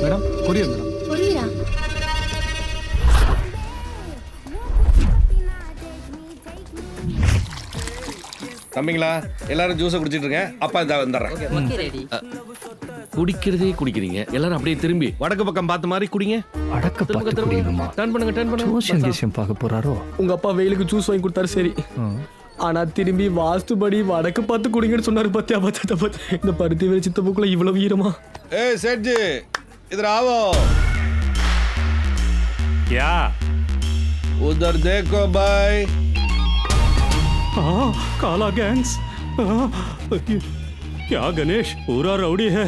Madam courier madam. கொரியரா? தம்பிங்களா எல்லாரும் ஜூஸை குடிச்சிட்டு இருக்கேன். அப்பா இதை வந்துடுறேன். குடிக்கிறதே குடிக்கிறீங்க எல்லாரும் அப்படியே திரும்பி வடக்கு பக்கம் பார்த்த மாதிரி குடிங்க. வடக்கு பார்த்து குடிக்கணுமா? டர்ன் பண்ணுங்க. ஜோசியம் கேசியம் பார்க்க போறாரோ? உங்க அப்பா வெயிலுக்கு ஜூஸ் வாங்கி கொடுத்தாரு சரி, ஆனா திரும்பி வாஸ்துபடி வடக்கு பார்த்து குடிங்கன்னு சொன்னாரு. பத்தியா பத்தி இந்த பருத்தி வேலை சித்தப்புக்குள்ள இவ்வளவு ஈரமா? ஏய் सेठ जी इधर आओ. क्या? उधर देखो भाई. काला गैंग्स. क्या गणेश पूरा राउडी है?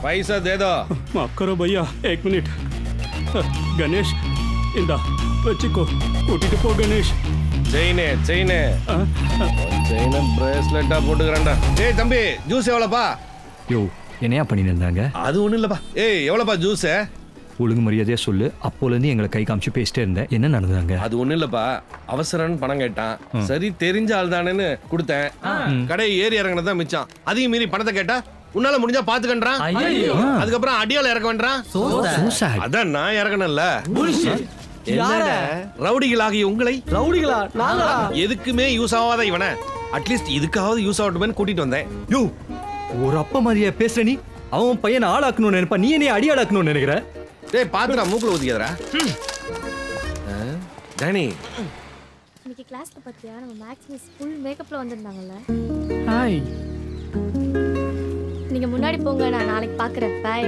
पैसा दे दो. माफ करो भैया, एक मिनट. गणेश इंदा बच्ची கூட்டிட்டு போ गणेश. செயினே பிரேஸ்லெட்டா போட்டுக்கறேன்டா. ஏய் தம்பி ஜூஸ் எவ்வளவுப்பா? யோ என்னையா பண்ணிட்டு இருந்தாங்க? அது ஒண்ணும் இல்லப்பா. ஏய் எவ்வளவுப்பா ஜூஸ்? ஒழுங்கு மரியாதையா சொல்லு. அப்போல இருந்து எங்களை கை காமிச்சு பேசிட்டே இருந்தேன். என்ன நடந்தாங்க? அது ஒண்ணும் இல்லப்பா. அவசரம்னு பணம் கேட்டான். சரி தெரிஞ்ச ஆள் தானேன்னு கொடுத்தேன். கடை ஏறி இறங்கினதான் மிச்சம். அதையும் மீறி பணத்தை கேட்டா உன்னால முடிஞ்சா பாத்துக்கன்றான். அதுக்கப்புறம் அடியால இறக்க வேண்டாம். அதான் நான் இறக்கணும்ல. ரவுடிகளாகிய உங்களை ரவுடிகளா நாங்களா? எதுக்குமே யூஸ் ஆகாத இவனை அட்லீஸ்ட் இதுக்காவது யூஸ் ஆகட்டுமேன்னு கூட்டிட்டு வந்தேன். யோ ஒரு அப்பா மாதிரியா பேசுற நீ? அவன் பையனை ஆளாக்கணும்னு நினைப்பா, நீ என்னைய அடியாளாக்கணும்னு நினைக்கிற? டேய் பாத்துடா மூக்குல ஊத்திக்கறா. டேனி இன்னைக்கு கிளாஸ்ல பாத்தியா நம்ம மேக்ஸ் மிஸ் ஃபுல் மேக்கப்ல வந்திருந்தாங்கல்ல? ஹாய். நீங்க முன்னாடி போங்க, நான் நாளைக்கு பாக்குறேன். பை.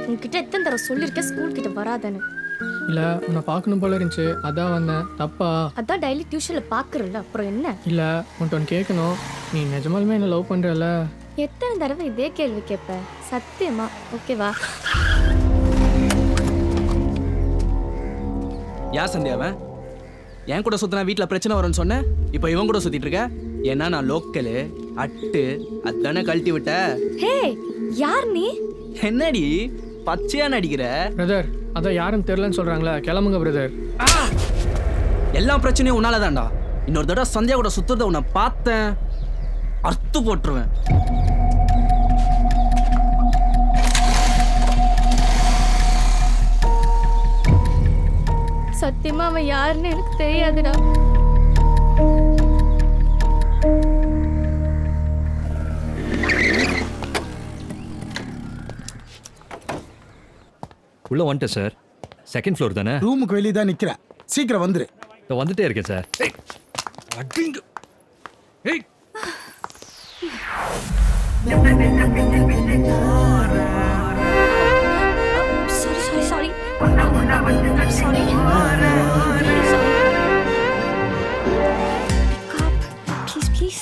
உன்கிட்ட எத்தனை தடவை சொல்லிருக்கேன் ஸ்கூல் கிட்ட வராதன்னு? இல்ல உன்னை பார்க்கணும் போல இருந்துச்சு, அதான் வந்தேன். தப்பா? அதான் டெய்லி டியூஷன்ல பாக்குறல, அப்புறம் என்ன? இல்ல உன்கிட்ட கேட்கணும். நீ நிஜமாலுமே என்ன லவ் பண்றல? எத்தனை தடவை இதே கேள்வி கேட்ப? சத்தியமா ஓகேவா? யார் சந்தியாவன்? என் கூட சுத்தினா வீட்டில் பிரச்சனை வரும்னு சொன்னேன். இப்போ இவன் கூட சுத்திட்டு இருக்க. ஏன்னா நான் லோக்கலு அட்டு அதானே கழட்டி விட்ட. ஹே யார் நீ? என்னடி பச்சையா நடிக்கிற? பிரதர் அதான் யாருன்னு தெரியலன்னு சொல்றாங்களே, கிளம்புங்க பிரதர். எல்லா பிரச்சனையும் உன்னால தான்டா. இன்னொரு தடவை சந்தியா கூட சுத்துறத உன்னை பார்த்தேன், அறுத்து போட்டுருவேன். சத்தியமா அவன் யாருன்னு எனக்கு தெரியாதுடா. உள்ள வந்துட்டேன் சார். செகண்ட் ஃப்ளோர் தானே? ரூமுக்கு வெளியே தான் நிக்கிறேன். சீக்கிரம் வந்துரு. வந்துட்டே இருக்கேன் சார். Sorry. Please.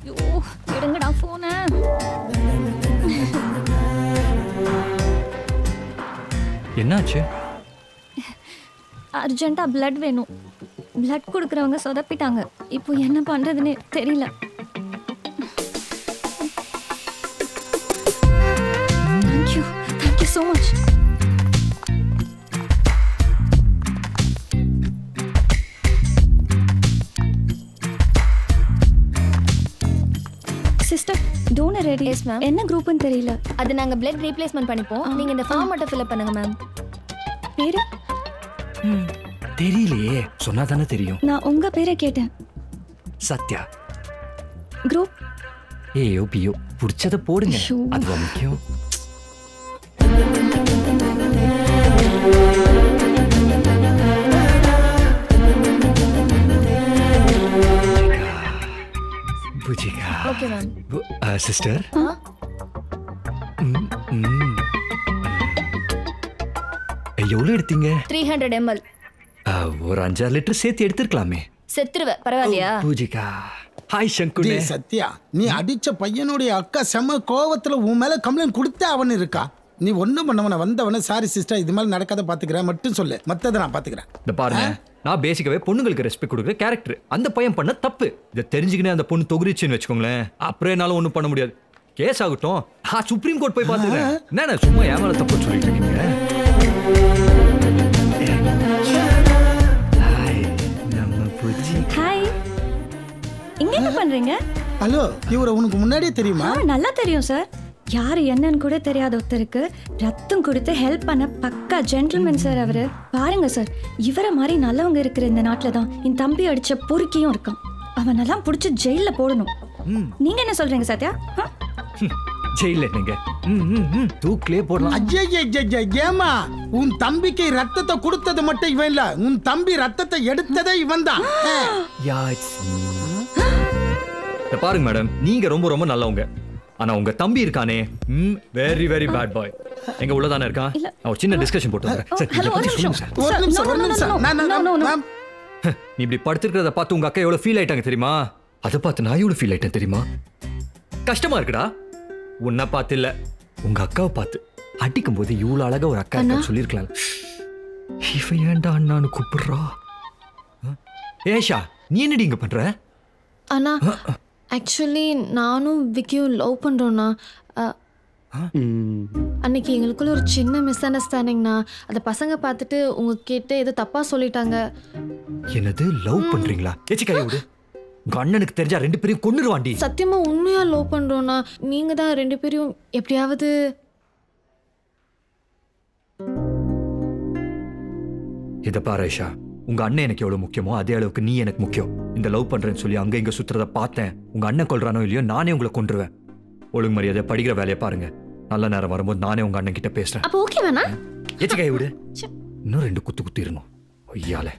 யோ எடுங்கடா போன. என்னாச்சு? அர்ஜென்ட்டா பிளட் வேணும். பிளட் கொடுக்குறவங்க சொதப்பிட்டாங்க. இப்போ என்ன பண்றதுன்னு தெரியல. Thank you so much. Sister donor ready. Yes ma'am. என்ன குரூப்னு தெரியல. அது நாங்க பிளட் ரீப்ளேஸ்மென்ட் பண்ணிப்போம். நீங்க இந்த ஃபார்ம் மட்டும் ஃபில் பண்ணுங்க மேம். பேரு தெரியலையே. சொன்னா தானே தெரியும். நான் உங்க பேரை கேட்டேன். சத்யா. குரூப் ஏஓபியோ. புடிச்சத போடுங்க, அது முக்கியம். புஜிகா. Okay ma'am. சிஸ்டர் எவ்வளவு எடுத்தீங்க? 300 ml. ஒரு 5-6 லிட்டர் சேர்த்து எடுத்துக்கலாமே. செத்துருவே பரவாயில்லையா? பூஜிகா. ஹாய் சங்குனே. சத்யா, நீ அடிச்ச பையனுடைய அக்கா செம கோவத்துல உன் மேல கம்ப்ளைண்ட் கொடுத்தே அவன் இருக்கா. நீ ஒண்ணும் பண்ணவன வந்தவன சாரி சிஸ்டர் இது மாதிரி நடக்காத பாத்துக்கிறேன் மட்டும் சொல்லு, மத்தத நான் பாத்துக்கிறேன். இந்த பாருங்க, நான் பேசிக்காவே பொண்ணுங்களுக்கு ரெஸ்பெக்ட் கொடுக்குற கேரக்டர். அந்த பையன் பண்ண தப்பு. இதை தெரிஞ்சுக்கினே அந்த பொண்ணு தொகுரிச்சுன்னு வச்சுக்கோங்களேன், அப்புறம் என்னால ஒன்றும் பண்ண முடியாது. கேஸ் ஆகட்டும், சுப்ரீம் கோர்ட் போய் பாத்துக்கிறேன். என்ன சும்மா ஏமால தப்பு சொல்லிட்டு இருக்கீங்க? ஹாய். இங்க என்ன பண்றீங்க? ஹலோ, இவரை உனக்கு முன்னாடியே தெரியுமா? நல்லா தெரியும் சார். யாரு என்னன்னு கூட தெரியாத ஒருத்தருக்கு ரத்தம் கொடுத்து ஹெல்ப் பண்ண பக்கா ஜென்டில்மேன் சார் அவரு. பாருங்க சார், இவரை மாதிரி நல்லவங்க இருக்கிற இந்த நாட்டில் தான் என் தம்பி அடிச்ச பொறுக்கியும் இருக்கான். அவனெல்லாம் பிடிச்சி ஜெயில போடணும். நீங்க என்ன சொல்றீங்க சத்யா? ஜெயில நீங்க தூக்கிலே போடலாம். ஏமா உன் தம்பிக்கு ரத்தத்தை கொடுத்தது மட்டும் இவன் இல்ல, உன் தம்பி ரத்தத்தை எடுத்ததே இவன் தான். பாருங்க மேடம், நீங்க ரொம்ப ரொம்ப நல்லவங்க. ஆனா உங்க தம்பி இருக்கானே, வெரி வெரி பேட் பாய். எங்க உள்ளதானே இருக்கான். நான் ஒரு சின்ன டிஸ்கஷன் போட்டு வரேன். நீ இப்படி படுத்துக்கிறத பார்த்து உங்க அக்கா எவ்வளவு ஃபீல் ஆயிட்டாங்க தெரியுமா? அதை பார்த்து நான் எவ்வளவு ஃபீல் ஆயிட்டேன் தெரியுமா? கஷ்டமா இருக்குடா. உன்னை பார்த்து இல்ல, உங்க அக்காவை பார்த்து. அடிக்கும் போது இவ்வளவு அழகா ஒரு அக்கா இருக்க சொல்லிருக்கலாம். இவ ஏன்டா அண்ணான்னு கூப்பிடுறா? ஏஷா, நீ என்னடி இங்க பண்ற? அண்ணா, ஆக்சுவலி நானும் விக்கியும் லவ் பண்றோம்ண்ணா. அன்னைக்கு எங்களுக்குள்ள ஒரு சின்ன மிஸ் அண்டர்ஸ்டாண்டிங்ண்ணா. அதை பசங்க பார்த்துட்டு உங்ககிட்ட ஏதோ தப்பா சொல்லிட்டாங்க. என்னது, லவ் பண்றீங்களா? ஏச்சி கையை விடு. உங்க அண்ணனுக்கு தெரிஞ்சா 2 பேரையும் கொன்னுருவாண்டி. சத்தியமா உண்மையா லவ் பண்றோம்ண்ணா. நீங்க தான் 2 பேரையும் எப்படியாவது. இத பாரு ஐஷா, உங்க அண்ணன் எனக்கு எவ்வளவு முக்கியமோ அதே அளவுக்கு நீ எனக்கு முக்கியம். இந்த லவ் பண்றேன்னு சொல்லி அங்க இங்க சுத்துறத பார்த்தேன். உங்க அண்ணன் கொல்றானோ இல்லையோ, நானே உங்களை கொன்றுவேன். ஒழுங்கு மரியாதை படிக்கிற வேலையை பாருங்க. நல்ல நேரம் வரும்போது நானே உங்க அண்ணன் கிட்ட பேசுறேன். அப்ப ஓகே வேணா? ஏச்சி கையை விடு. இன்னும் 2 குத்து இருணும். ஐயாலே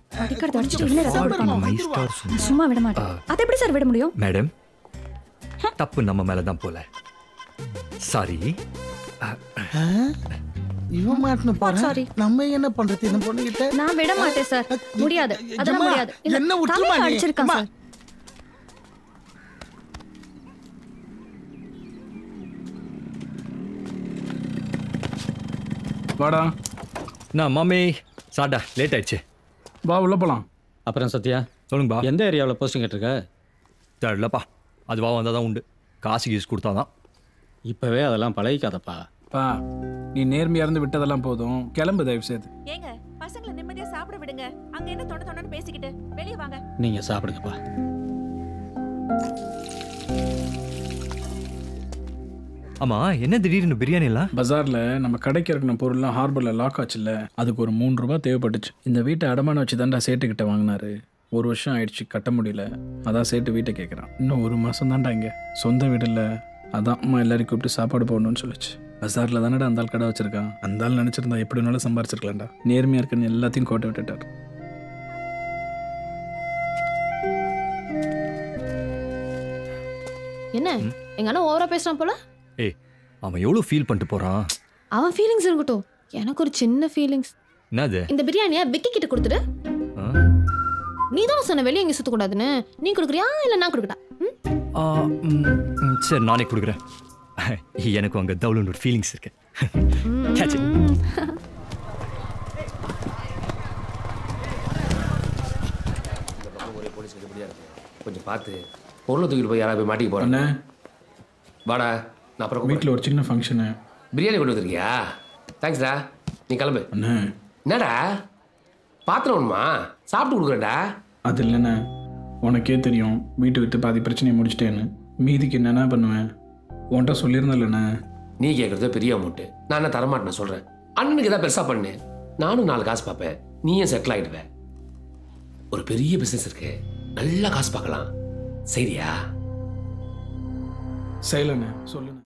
சும்மா விட மாட்டேன். அதை எப்படி சார் விட முடியும்? மேடம், தப்பு நம்ம மேலதான் போல. சாரி. இவன் மாட்டணும் பாரு. சாரி. நம்ம என்ன பண்றது இந்த பொண்ணு கிட்ட? நான் விட மாட்டேன் சார். முடியாது, அதெல்லாம் முடியாது. என்ன விட்டுருமா நீ? அடிச்சிருக்கான் சார். வாடா. நான் மாமே சாட்டா லேட் ஆயிடுச்சு. வா உள்ள போலாம். அப்புறம் சத்யா, சொல்லுங்கப்பா. எந்த ஏரியாவில் போஸ்டிங் கேட்டிருக்க? தெரியலப்பா, அதுவா வந்தால் தான் உண்டு. காசு கீசு கொடுத்தாதான். இப்போவே அதெல்லாம் பழகிக்காதப்பா. பா, நீ நேர்மையா இருந்து விட்டதெல்லாம் போதும். கிளம்பு தயவு செய்து. ஏங்க, பசங்களை நிம்மதியா சாப்பிட விடுங்க. அங்க என்ன தொண தொணன்னு பேசிக்கிட்டு வெளியே வாங்க. நீங்கள் சாப்பிடுங்கப்பா. ஆமா, என்ன திடீர்னு பிரியாணி எல்லாம்? பஜார்ல நம்ம கடைக்கு இறக்கின பொருள்லாம் ஹார்பர்ல லாக் ஆச்சுல்ல, அதுக்கு ஒரு 3 ரூபாய் தேவைப்பட்டுச்சு. இந்த வீட்டை அடமான வச்சு தான்டா சேட்டுக்கிட்ட வாங்கினாரு. 1 வருஷம் ஆயிடுச்சு, கட்ட முடியல. அதான் சேட்டு வீட்டை கேட்குறான். இன்னும் 1 மாசம் தான்டா இங்க. சொந்த வீடு இல்லை, அதான் அம்மா எல்லாரையும் கூப்பிட்டு சாப்பாடு போடணும்னு சொல்லிச்சு. பஜார்ல தானடா அந்த ஆள் கடை வச்சிருக்கான். அந்த ஆள் நினைச்சிருந்தா எப்படி வேணாலும் சம்பாரிச்சிருக்கலாம்டா. நேர்மையா இருக்குன்னு எல்லாத்தையும் கோட்டை விட்டுட்டார். என்ன எங்க அண்ணா ஓவரா பேசுறான் போல? ஏய், அவன் எவ்வளவு ஃபீல் பண்ணிட்டு போறான். அவன் ஃபீலிங்ஸ் இருக்கட்டும், எனக்கு ஒரு சின்ன ஃபீலிங்ஸ். என்னது? இந்த பிரியாணியை விக்கி கிட்ட கொடுத்துடு. நீ தான் சொன்ன வெளியே எங்க சுத்த கூடாதுன்னு. நீ கொடுக்குறியா இல்ல நான் கொடுக்கட்டா? சரி, நானே கொடுக்குறேன். எனக்கு அங்க தவுலுன்னு ஒரு ஃபீலிங்ஸ் இருக்கு. கொஞ்சம் பார்த்து பொருளை தூக்கிட்டு போய் யாராவது போய் மாட்டிக்க போறேன். வாடா, நான் அப்புறம் வீட்டில் ஒரு சின்ன ஃபங்க்ஷனு. பிரியாணி கொண்டு வந்துருக்கியா? தேங்க்ஸ்டா, நீ கிளம்பு. என்னடா பாத்திரம் ஒண்ணுமா? சாப்பிட்டு கொடுக்குறேன்டா. அது இல்லைண்ணே, உனக்கே தெரியும் வீட்டை விட்டு பாதி பிரச்சனையை முடிச்சிட்டேன்னு. மீதிக்கு என்னென்ன பண்ணுவேன்? உன்கிட்ட சொல்லியிருந்தேன் இல்லைண்ணே. நீ கேட்குறது பெரிய அமௌண்ட்டு, நான் என்ன தரமாட்டேன்னு சொல்கிறேன். அண்ணனுக்கு எதாவது பெருசாக பண்ணு, நானும் 4 காசு பார்ப்பேன், நீயும் செட்டில் ஆகிடுவேன். ஒரு பெரிய பிஸ்னஸ் இருக்கு, நல்லா காசு பார்க்கலாம். சரியா? செய்யலண்ணே, சொல்லுண்ணே.